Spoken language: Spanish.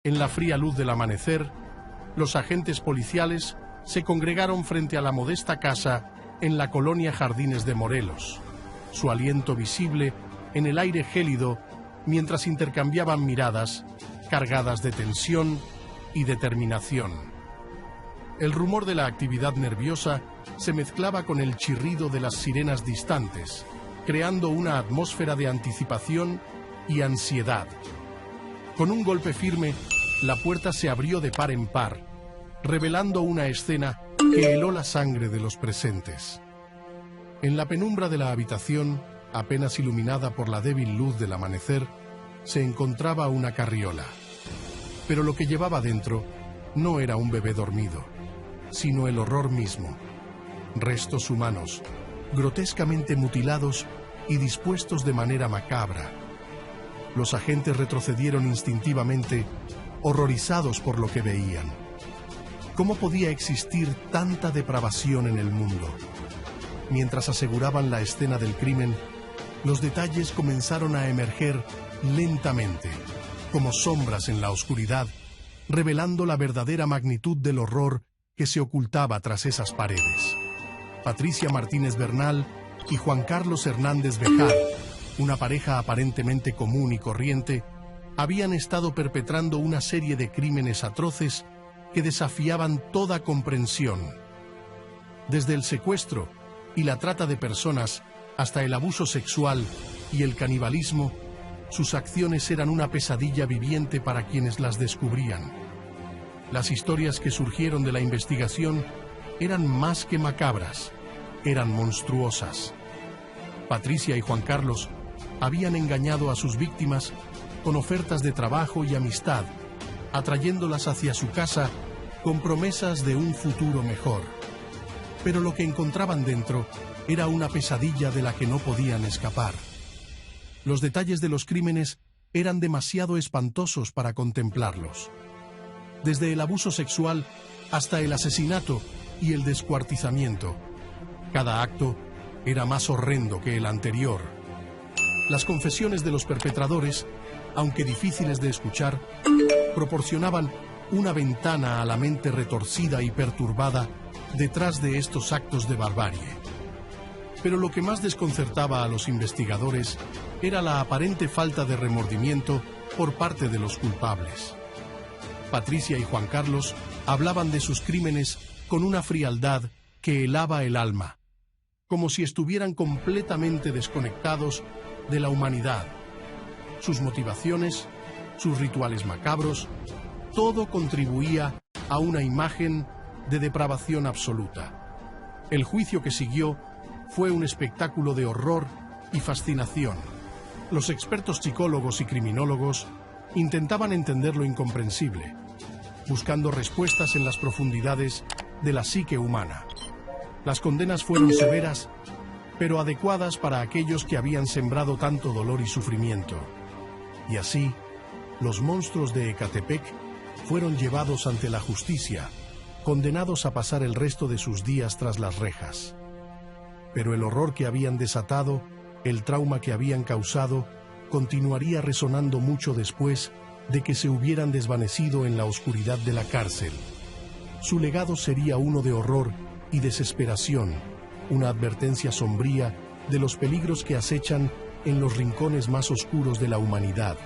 En la fría luz del amanecer, los agentes policiales se congregaron frente a la modesta casa en la colonia Jardines de Morelos, su aliento visible en el aire gélido mientras intercambiaban miradas cargadas de tensión y determinación. El rumor de la actividad nerviosa se mezclaba con el chirrido de las sirenas distantes, creando una atmósfera de anticipación y ansiedad. Con un golpe firme, la puerta se abrió de par en par, revelando una escena que heló la sangre de los presentes. En la penumbra de la habitación, apenas iluminada por la débil luz del amanecer, se encontraba una carriola. Pero lo que llevaba dentro no era un bebé dormido, sino el horror mismo. Restos humanos, grotescamente mutilados y dispuestos de manera macabra. Los agentes retrocedieron instintivamente, horrorizados por lo que veían. ¿Cómo podía existir tanta depravación en el mundo? Mientras aseguraban la escena del crimen, los detalles comenzaron a emerger lentamente, como sombras en la oscuridad, revelando la verdadera magnitud del horror que se ocultaba tras esas paredes. Patricia Martínez Bernal y Juan Carlos Hernández Bejar, una pareja aparentemente común y corriente, habían estado perpetrando una serie de crímenes atroces que desafiaban toda comprensión. Desde el secuestro y la trata de personas hasta el abuso sexual y el canibalismo, sus acciones eran una pesadilla viviente para quienes las descubrían. Las historias que surgieron de la investigación eran más que macabras, eran monstruosas. Patricia y Juan Carlos habían engañado a sus víctimas con ofertas de trabajo y amistad, atrayéndolas hacia su casa con promesas de un futuro mejor. Pero lo que encontraban dentro era una pesadilla de la que no podían escapar. Los detalles de los crímenes eran demasiado espantosos para contemplarlos. Desde el abuso sexual hasta el asesinato y el descuartizamiento, cada acto era más horrendo que el anterior. Las confesiones de los perpetradores, aunque difíciles de escuchar, proporcionaban una ventana a la mente retorcida y perturbada detrás de estos actos de barbarie. Pero lo que más desconcertaba a los investigadores era la aparente falta de remordimiento por parte de los culpables. Patricia y Juan Carlos hablaban de sus crímenes con una frialdad que helaba el alma, como si estuvieran completamente desconectados de la humanidad. Sus motivaciones, sus rituales macabros, todo contribuía a una imagen de depravación absoluta. El juicio que siguió fue un espectáculo de horror y fascinación. Los expertos psicólogos y criminólogos intentaban entender lo incomprensible, buscando respuestas en las profundidades de la psique humana. Las condenas fueron severas, pero adecuadas para aquellos que habían sembrado tanto dolor y sufrimiento. Y así, los monstruos de Ecatepec fueron llevados ante la justicia, condenados a pasar el resto de sus días tras las rejas. Pero el horror que habían desatado, el trauma que habían causado, continuaría resonando mucho después de que se hubieran desvanecido en la oscuridad de la cárcel. Su legado sería uno de horror y desesperación, una advertencia sombría de los peligros que acechan en los rincones más oscuros de la humanidad.